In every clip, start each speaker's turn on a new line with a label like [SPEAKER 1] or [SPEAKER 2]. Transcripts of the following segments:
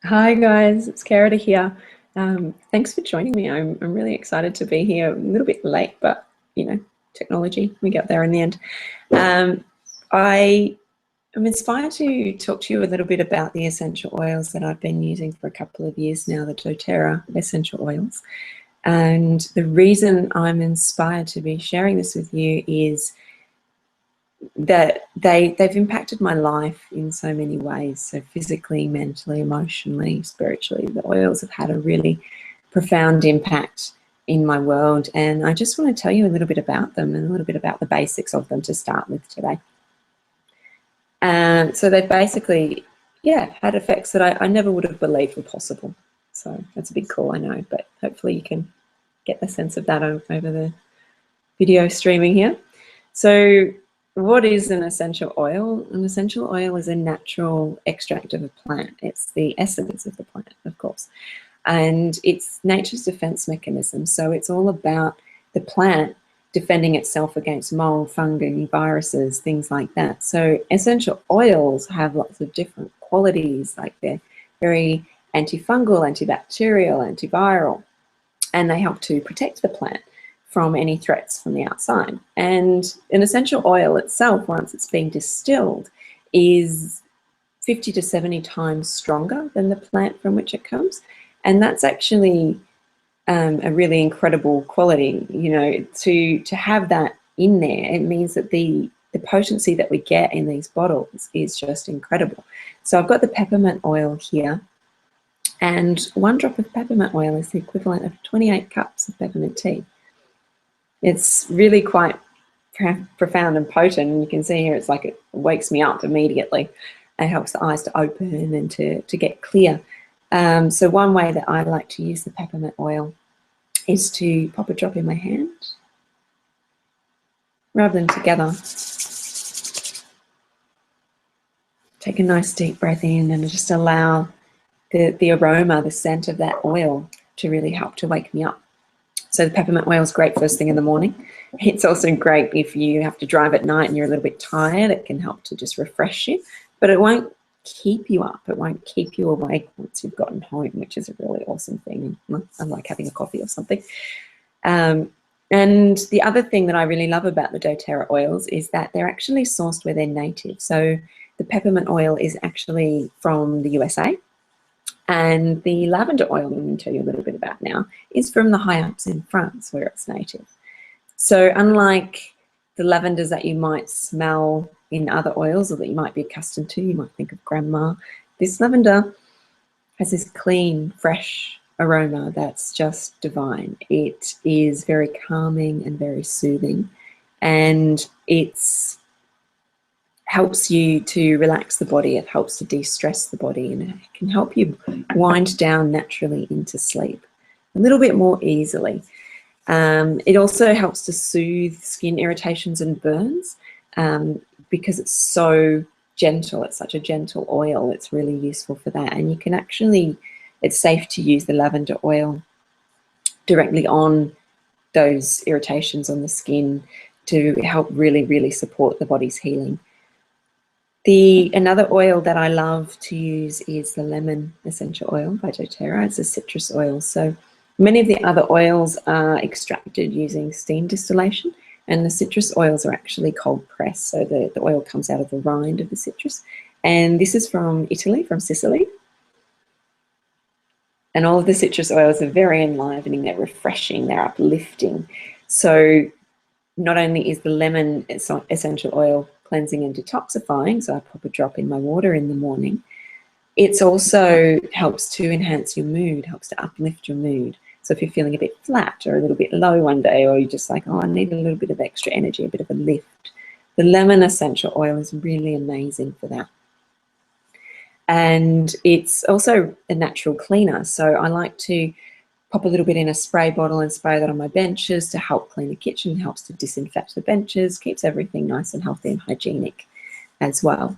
[SPEAKER 1] Hi guys, it's Carita here. Thanks for joining me. I'm really excited to be here. A little bit late, but technology, we get there in the end. I am inspired to talk to you a little bit about the essential oils that I've been using for a couple of years now, the doTERRA essential oils. And the reason I'm inspired to be sharing this with you is that they've impacted my life in so many ways. So physically, mentally, emotionally, spiritually, the oils have had a really profound impact in my world. And I just want to tell you a little bit about them and a little bit about the basics of them to start with today. So they've basically, had effects that I never would have believed were possible. So that's a big call, I know, but hopefully you can get the sense of that over the video streaming here. So what is an essential oil? An essential oil is a natural extract of a plant. It's the essence of the plant, of course. And it's nature's defense mechanism. So it's all about the plant defending itself against mold, fungi, viruses, things like that. So essential oils have lots of different qualities, like they're very antifungal, antibacterial, antiviral, and they help to protect the plant from any threats from the outside. And an essential oil itself, once it's been distilled, is 50 to 70 times stronger than the plant from which it comes. And that's actually a really incredible quality. To have that in there, it means that the potency that we get in these bottles is just incredible. So I've got the peppermint oil here, and 1 drop of peppermint oil is the equivalent of 28 cups of peppermint tea. It's really quite profound and potent, and you can see here it's like it wakes me up immediately. It helps the eyes to open and to get clear. So one way that I like to use the peppermint oil is to pop a drop in my hand, rub them together, take a nice deep breath in, and just allow the aroma, the scent of that oil to really help to wake me up. So the peppermint oil is great first thing in the morning. It's also great if you have to drive at night and you're a little bit tired. It can help to just refresh you, but it won't keep you up. It won't keep you awake once you've gotten home, which is a really awesome thing. Unlike having a coffee or something. And the other thing that I really love about the doTERRA oils is that they're actually sourced where they're native. So the peppermint oil is actually from the USA. And the lavender oil, I'm going to tell you a little bit about now, is from the high Alps in France, where it's native. So unlike the lavenders that you might smell in other oils or that you might be accustomed to, you might think of grandma, this lavender has this clean, fresh aroma that's just divine. It is very calming and very soothing, and it's helps you to relax the body. It helps to de-stress the body, and it can help you wind down naturally into sleep a little bit more easily. It also helps to soothe skin irritations and burns because it's so gentle. It's such a gentle oil. It's really useful for that. And you can actually, it's safe to use the lavender oil directly on those irritations on the skin to help really, really support the body's healing. Another oil that I love to use is the lemon essential oil by doTERRA. It's a citrus oil. So many of the other oils are extracted using steam distillation, and the citrus oils are actually cold pressed. So the oil comes out of the rind of the citrus. And this is from Italy, from Sicily. And all of the citrus oils are very enlivening, they're refreshing, they're uplifting. So not only is the lemon essential oil cleansing and detoxifying, so I pop a drop in my water in the morning, it also helps to enhance your mood, helps to uplift your mood. So if you're feeling a bit flat or a little bit low one day, or you're just like, oh, I need a little bit of extra energy, a bit of a lift, the lemon essential oil is really amazing for that. And it's also a natural cleaner. So I like to pop a little bit in a spray bottle and spray that on my benches to help clean the kitchen, helps to disinfect the benches, keeps everything nice and healthy and hygienic as well.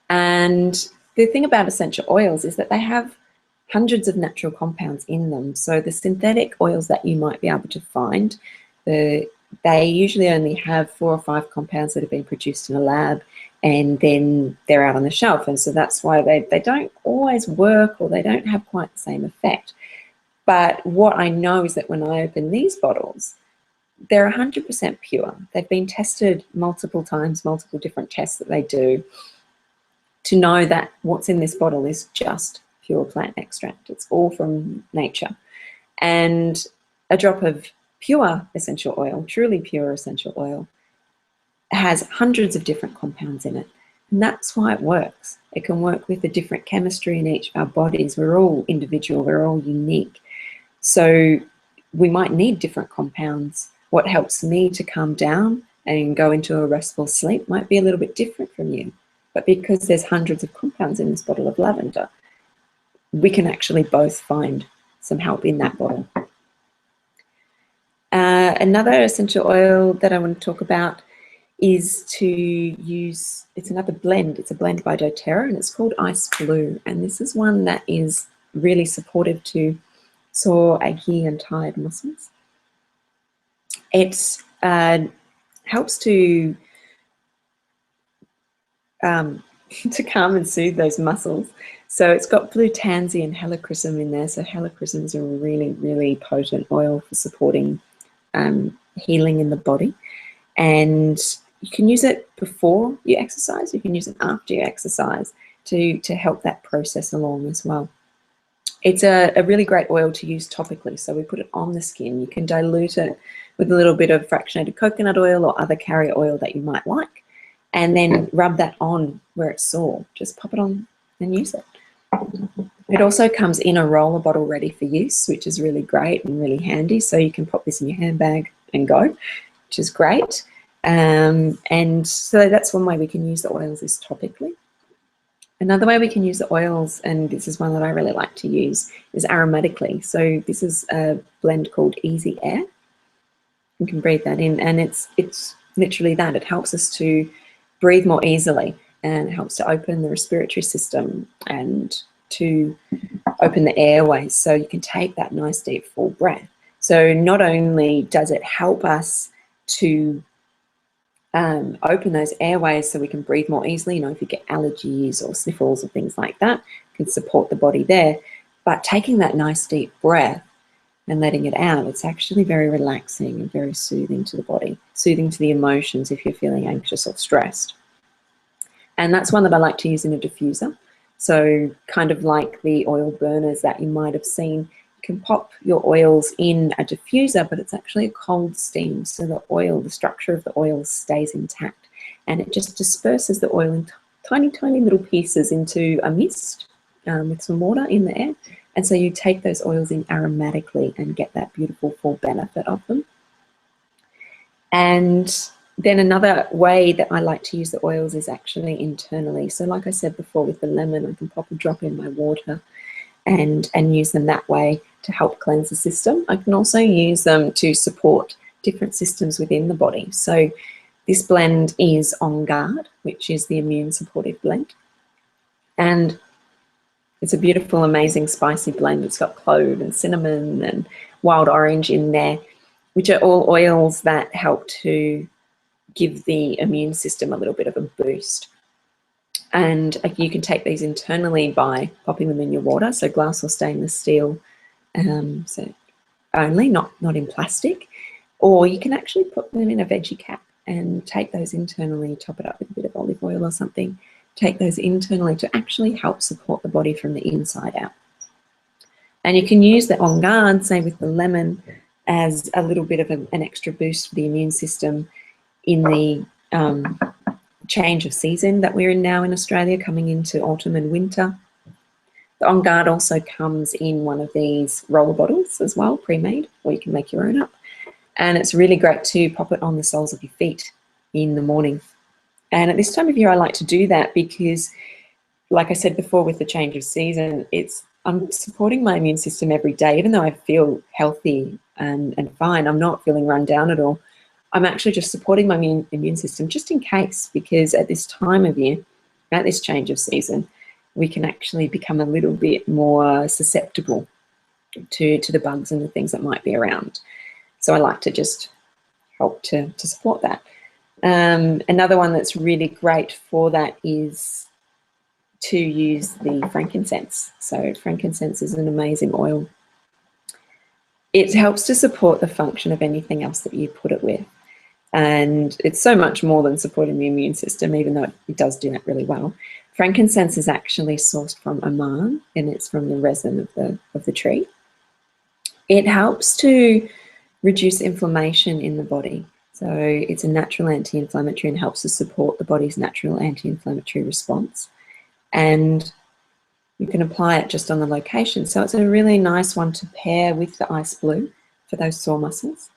[SPEAKER 1] And the thing about essential oils is that they have hundreds of natural compounds in them. So the synthetic oils that you might be able to find, the they usually only have 4 or 5 compounds that have been produced in a lab, and then they're out on the shelf. And so that's why they don't always work, or they don't have quite the same effect. But what I know is that when I open these bottles, they're 100% pure. They've been tested multiple times, multiple different tests that they do, to know that what's in this bottle is just pure plant extract. It's all from nature. And a drop of pure essential oil, truly pure essential oil, has hundreds of different compounds in it. And that's why it works. It can work with a different chemistry in each of our bodies. We're all individual, we're all unique. So we might need different compounds. What helps me to calm down and go into a restful sleep might be a little bit different from you. But because there's hundreds of compounds in this bottle of lavender, we can actually both find some help in that bottle. Another essential oil that I want to talk about is to use, it's another blend. It's a blend by doTERRA, and it's called Ice Blue. And this is one that is really supportive to sore, achy and tired muscles. It helps to calm and soothe those muscles. So it's got blue tansy and helichrysum in there. So helichrysum is a really, really potent oil for supporting healing in the body. And you can use it before you exercise. You can use it after you exercise to help that process along as well. It's a really great oil to use topically. So we put it on the skin. You can dilute it with a little bit of fractionated coconut oil or other carrier oil that you might like, and then rub that on where it's sore. Just pop it on and use it. It also comes in a roller bottle ready for use, which is really great and really handy. So you can pop this in your handbag and go, which is great. And so that's one way we can use the oils, is topically. Another way we can use the oils, and this is one that I really like to use, is aromatically. So this is a blend called Easy Air. You can breathe that in, and it's literally that. It helps us to breathe more easily, and it helps to open the respiratory system and to open the airways, so you can take that nice deep full breath. So not only does it help us to open those airways so we can breathe more easily, you know, if you get allergies or sniffles or things like that, can support the body there, but taking that nice deep breath and letting it out, it's actually very relaxing and very soothing to the body, soothing to the emotions if you're feeling anxious or stressed. And that's one that I like to use in a diffuser. So kind of like the oil burners that you might have seen, you can pop your oils in a diffuser, but it's actually a cold steam. So the oil, the structure of the oil stays intact, and it just disperses the oil in tiny, tiny little pieces into a mist with some water in the air. And so you take those oils in aromatically and get that beautiful full benefit of them. And then another way that I like to use the oils is actually internally. So like I said before, with the lemon, I can pop a drop in my water and use them that way to help cleanse the system. I can also use them to support different systems within the body. So this blend is On Guard, which is the immune supportive blend. And it's a beautiful, amazing, spicy blend. It's got clove and cinnamon and wild orange in there, which are all oils that help to give the immune system a little bit of a boost. And you can take these internally by popping them in your water, so glass or stainless steel, so only, not in plastic. Or you can actually put them in a veggie cap and take those internally, top it up with a bit of olive oil or something, take those internally to actually help support the body from the inside out. And you can use the On Guard, say with the lemon, as a little bit of an extra boost for the immune system in the change of season that we're in now in Australia, coming into autumn and winter. The On Guard also comes in one of these roller bottles as well, pre-made, or you can make your own up. And it's really great to pop it on the soles of your feet in the morning. And at this time of year, I like to do that because, like I said before, with the change of season, I'm supporting my immune system every day. Even though I feel healthy and fine, I'm not feeling run down at all. I'm actually just supporting my immune system just in case, because at this time of year, at this change of season, we can actually become a little bit more susceptible to the bugs and the things that might be around. So I like to just help to support that. Another one that's really great for that is to use the frankincense. So frankincense is an amazing oil. It helps to support the function of anything else that you put it with. And it's so much more than supporting the immune system, even though it does do that really well. Frankincense is actually sourced from Oman, and it's from the resin of the tree. It helps to reduce inflammation in the body. So it's a natural anti-inflammatory and helps to support the body's natural anti-inflammatory response. And you can apply it just on the location. So it's a really nice one to pair with the ice blue for those sore muscles.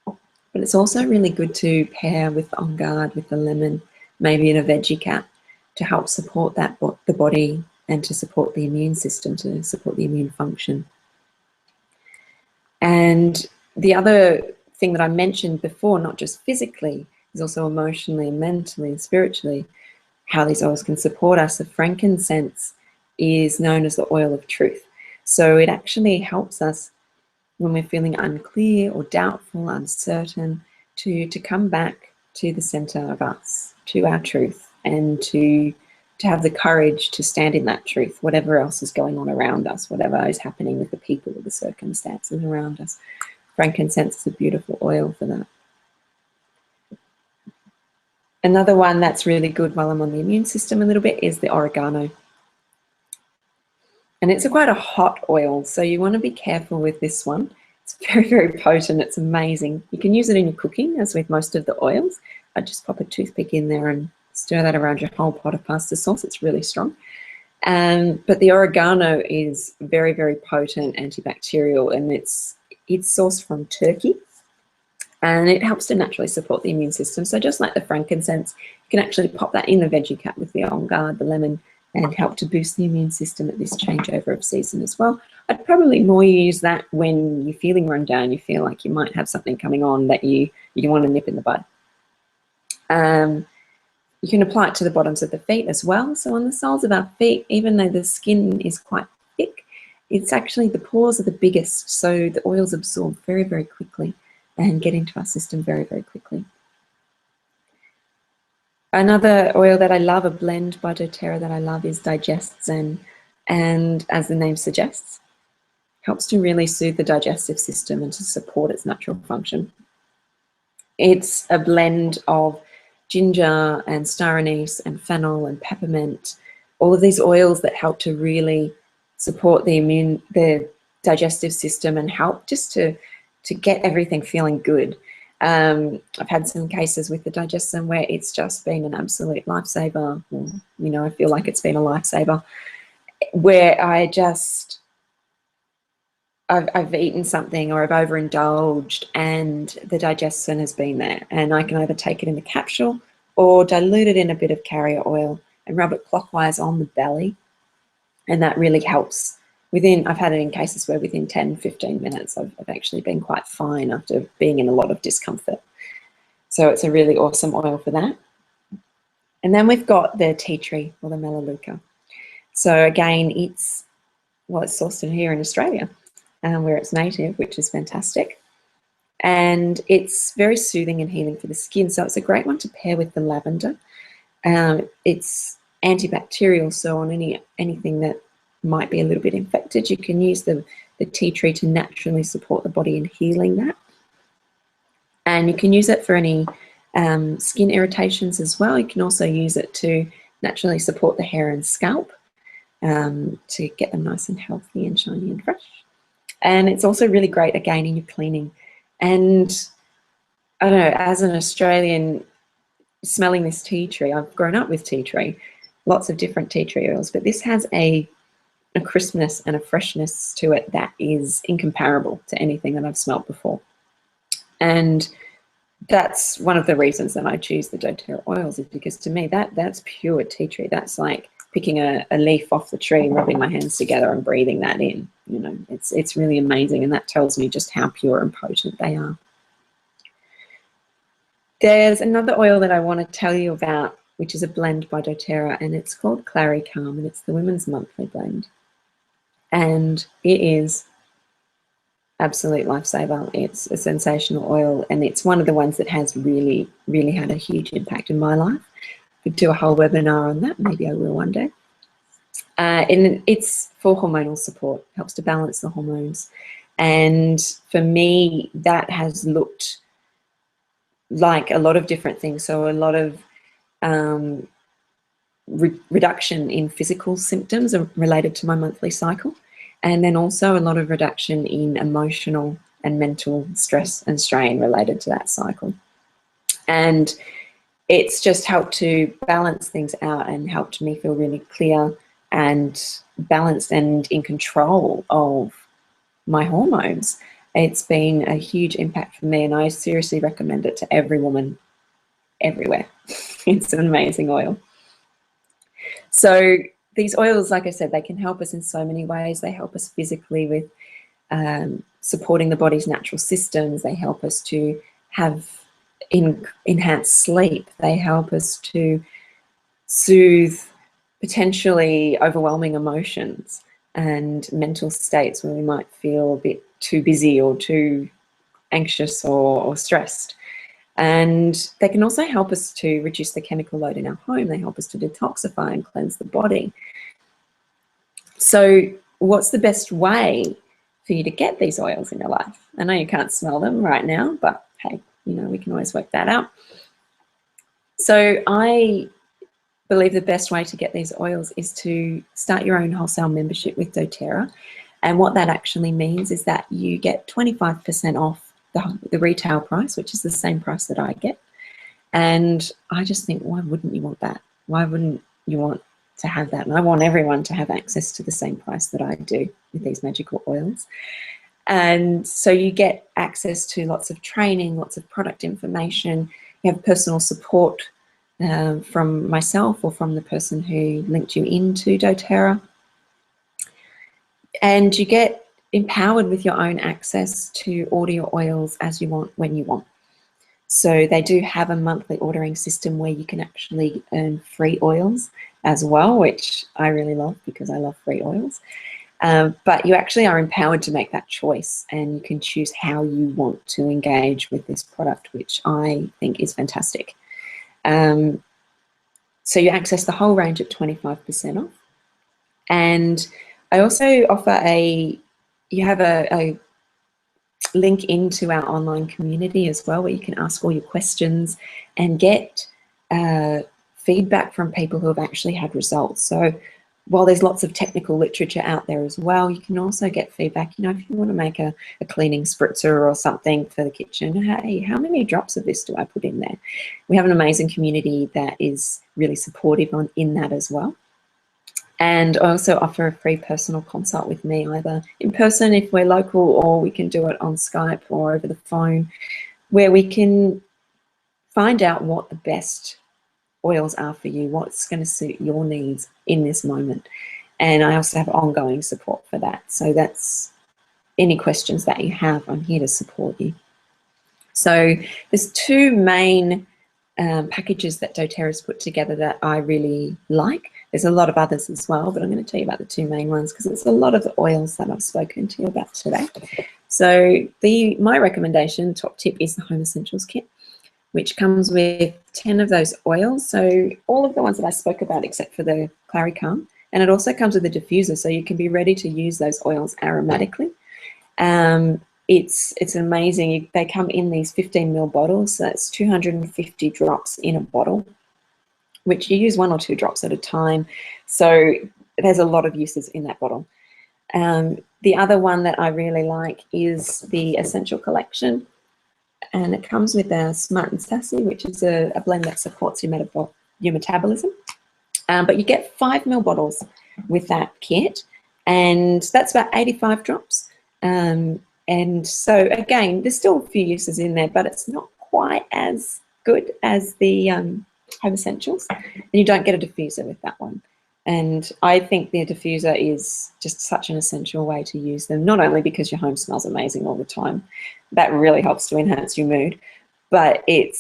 [SPEAKER 1] But it's also really good to pair with the On Guard, with the lemon, maybe in a veggie cap, to help support that the body and to support the immune system, to support the immune function. And the other thing that I mentioned before, not just physically, is also emotionally and mentally and spiritually, how these oils can support us. The frankincense is known as the oil of truth. So it actually helps us when we're feeling unclear or doubtful, uncertain, to come back to the center of us, to our truth, and to have the courage to stand in that truth, whatever else is going on around us, whatever is happening with the people or the circumstances around us. Frankincense is a beautiful oil for that. Another one that's really good while I'm on the immune system a little bit is the oregano. And it's quite a hot oil, so you want to be careful with this one. It's very, very potent. It's amazing. You can use it in your cooking, as with most of the oils. I just pop a toothpick in there and stir that around your whole pot of pasta sauce. It's really strong. But the oregano is very, very potent antibacterial, and it's sourced from Turkey. And it helps to naturally support the immune system. So just like the frankincense, you can actually pop that in the veggie cap with the On Guard, the lemon, and help to boost the immune system at this changeover of season as well. I'd probably more use that when you're feeling run down, you feel like you might have something coming on that you want to nip in the bud. You can apply it to the bottoms of the feet as well. So on the soles of our feet, even though the skin is quite thick, it's actually the pores are the biggest, so the oils absorb very, very quickly and get into our system very, very quickly. Another oil that I love, a blend by doTERRA that I love, is Digest Zen. And as the name suggests, helps to really soothe the digestive system and to support its natural function. It's a blend of ginger and star anise and fennel and peppermint, all of these oils that help to really support the digestive system and help just to get everything feeling good. I've had some cases with the Digest Zen where it's just been an absolute lifesaver. I feel like it's been a lifesaver, where I've eaten something or I've overindulged and the Digest Zen has been there, and I can either take it in the capsule or dilute it in a bit of carrier oil and rub it clockwise on the belly, and that really helps. I've had it in cases where within 10, 15 minutes, I've actually been quite fine after being in a lot of discomfort. So it's a really awesome oil for that. And then we've got the tea tree, or the melaleuca. So again, it's sourced here in Australia, where it's native, which is fantastic. And it's very soothing and healing for the skin. So it's a great one to pair with the lavender. It's antibacterial, so on anything that might be a little bit infected, you can use the tea tree to naturally support the body in healing that. And you can use it for any skin irritations as well. You can also use it to naturally support the hair and scalp, to get them nice and healthy and shiny and fresh. And it's also really great, again, in your cleaning. And I don't know, as an Australian, smelling this tea tree, I've grown up with tea tree, lots of different tea tree oils, but this has a crispness and a freshness to it that is incomparable to anything that I've smelled before. And that's one of the reasons that I choose the doTERRA oils, is because to me that's pure tea tree. That's like picking a leaf off the tree and rubbing my hands together and breathing that in. It's really amazing, and that tells me just how pure and potent they are. There's another oil that I want to tell you about, which is a blend by doTERRA, and it's called Clary Calm, and it's the Women's Monthly Blend. And it is absolute lifesaver. It's a sensational oil, and it's one of the ones that has really, really had a huge impact in my life. Could do a whole webinar on that. Maybe I will one day. And it's for hormonal support, helps to balance the hormones. And for me, that has looked like a lot of different things. So a lot of reduction in physical symptoms are related to my monthly cycle. And then also a lot of reduction in emotional and mental stress and strain related to that cycle. And it's just helped to balance things out and helped me feel really clear and balanced and in control of my hormones. It's been a huge impact for me, and I seriously recommend it to every woman everywhere. It's an amazing oil. So these oils, like I said, they can help us in so many ways. They help us physically with supporting the body's natural systems. They help us to have enhanced sleep. They help us to soothe potentially overwhelming emotions and mental states where we might feel a bit too busy or too anxious or stressed. And they can also help us to reduce the chemical load in our home. They help us to detoxify and cleanse the body. So what's the best way for you to get these oils in your life? I know you can't smell them right now, but hey, you know, we can always work that out. So I believe the best way to get these oils is to start your own wholesale membership with doTERRA. And what that actually means is that you get 25% off the retail price, which is the same price that I get. And I just think, why wouldn't you want that? Why wouldn't you want to have that? And I want everyone to have access to the same price that I do with these magical oils. And so you get access to lots of training, lots of product information. You have personal support from myself or from the person who linked you into doTERRA. And you get empowered with your own access to order your oils as you want, when you want. So they do have a monthly ordering system where you can actually earn free oils as well, which I really love because I love free oils. But you actually are empowered to make that choice, and you can choose how you want to engage with this product, which I think is fantastic. So you access the whole range at 25% off. And I also offer you have a link into our online community as well, where you can ask all your questions and get feedback from people who have actually had results. So while there's lots of technical literature out there as well, you can also get feedback. You know, if you want to make a cleaning spritzer or something for the kitchen, hey, how many drops of this do I put in there? We have an amazing community that is really supportive in that as well. And I also offer a free personal consult with me, either in person if we're local, or we can do it on Skype or over the phone, where we can find out what the best oils are for you, what's going to suit your needs in this moment. And I also have ongoing support for that. So that's any questions that you have, I'm here to support you. So there's two main packages that doTERRA's put together that I really like. There's a lot of others as well, but I'm going to tell you about the two main ones because it's a lot of the oils that I've spoken to you about today. So my recommendation, top tip, is the Home Essentials Kit, which comes with 10 of those oils. So all of the ones that I spoke about except for the Clary Calm. And it also comes with a diffuser, so you can be ready to use those oils aromatically. It's amazing. They come in these 15 ml bottles, so that's 250 drops in a bottle, which you use 1 or 2 drops at a time. So there's a lot of uses in that bottle. The other one that I really like is the Essential Collection, and it comes with a Smart and Sassy, which is a blend that supports your metabolism. But you get 5 ml bottles with that kit, and that's about 85 drops. And so again, there's still a few uses in there, but it's not quite as good as the Home Essentials, and you don't get a diffuser with that one. And I think the diffuser is just such an essential way to use them, not only because your home smells amazing all the time, that really helps to enhance your mood, but it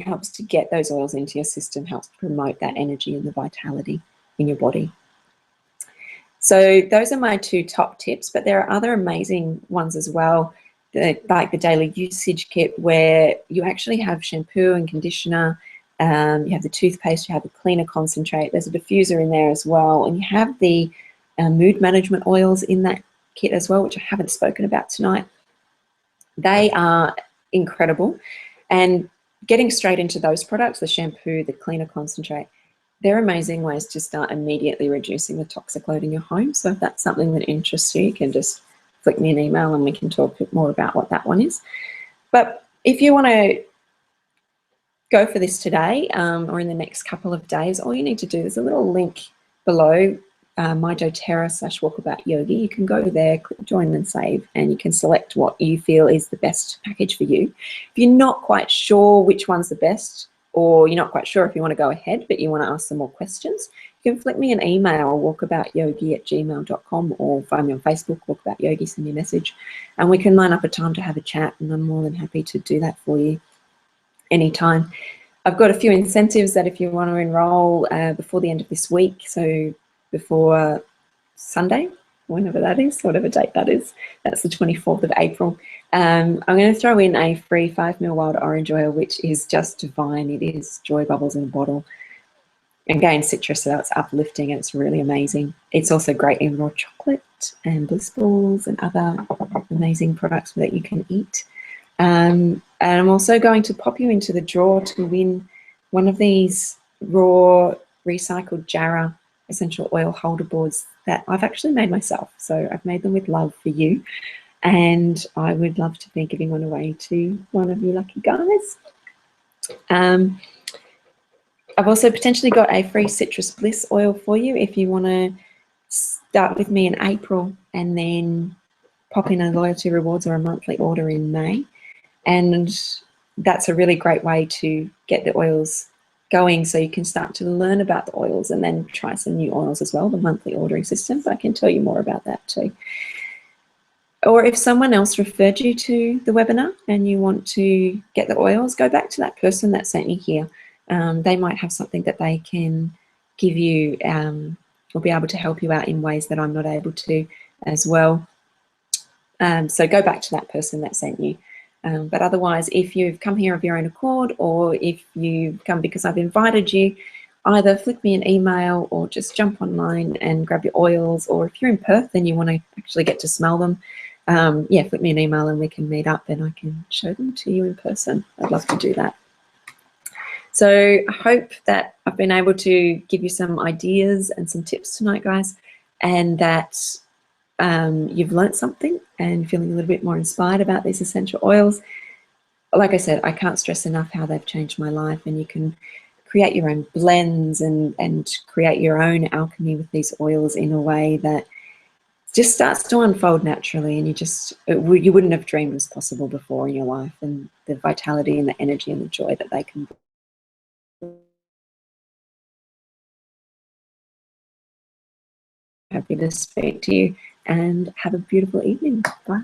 [SPEAKER 1] helps to get those oils into your system, helps to promote that energy and the vitality in your body. So those are my 2 top tips, but there are other amazing ones as well, like the daily usage kit, where you actually have shampoo and conditioner, you have the toothpaste, you have the cleaner concentrate, there's a diffuser in there as well, and you have the mood management oils in that kit as well, which I haven't spoken about tonight. They are incredible. And getting straight into those products, the shampoo, the cleaner concentrate, they're amazing ways to start immediately reducing the toxic load in your home. So if that's something that interests you, you can just flick me an email and we can talk a bit more about what that one is. But if you want to go for this today or in the next couple of days, all you need to do is a little link below, my doTERRA/walkabout yogi. You can go there, click join and save, and you can select what you feel is the best package for you. If you're not quite sure which one's the best, or you're not quite sure if you want to go ahead but you want to ask some more questions, you can flick me an email, walkaboutyogi@gmail.com, or find me on Facebook, Walkabout Yogi, send me a message, and we can line up a time to have a chat, and I'm more than happy to do that for you anytime. I've got a few incentives that if you want to enroll before the end of this week, so before Sunday, whenever that is, whatever date that is, that's the 24th of April, I'm going to throw in a free 5ml wild orange oil, which is just divine. It is joy bubbles in a bottle. Again, citrus, so it's uplifting and it's really amazing. It's also great in raw chocolate and bliss balls and other amazing products that you can eat. And I'm also going to pop you into the draw to win one of these raw recycled Jarrah essential oil holder boards that I've actually made myself. So I've made them with love for you, and I would love to be giving one away to one of you lucky guys. I've also potentially got a free citrus bliss oil for you if you want to start with me in April and then pop in a loyalty rewards or a monthly order in May. And that's a really great way to get the oils going, so you can start to learn about the oils and then try some new oils as well, the monthly ordering system. But I can tell you more about that too. Or if someone else referred you to the webinar and you want to get the oils, go back to that person that sent you here. They might have something that they can give you or be able to help you out in ways that I'm not able to as well. So go back to that person that sent you. But otherwise, if you've come here of your own accord, or if you've come because I've invited you, either flick me an email or just jump online and grab your oils. Or if you're in Perth and you want to actually get to smell them, yeah, flick me an email and we can meet up and I can show them to you in person. I'd love to do that. So I hope that I've been able to give you some ideas and some tips tonight, guys, and that you've learnt something and feeling a little bit more inspired about these essential oils. Like I said, I can't stress enough how they've changed my life, and you can create your own blends and create your own alchemy with these oils in a way that just starts to unfold naturally, and you wouldn't have dreamed was possible before in your life, and the vitality and the energy and the joy that they can bring. Happy to speak to you, and have a beautiful evening. Bye.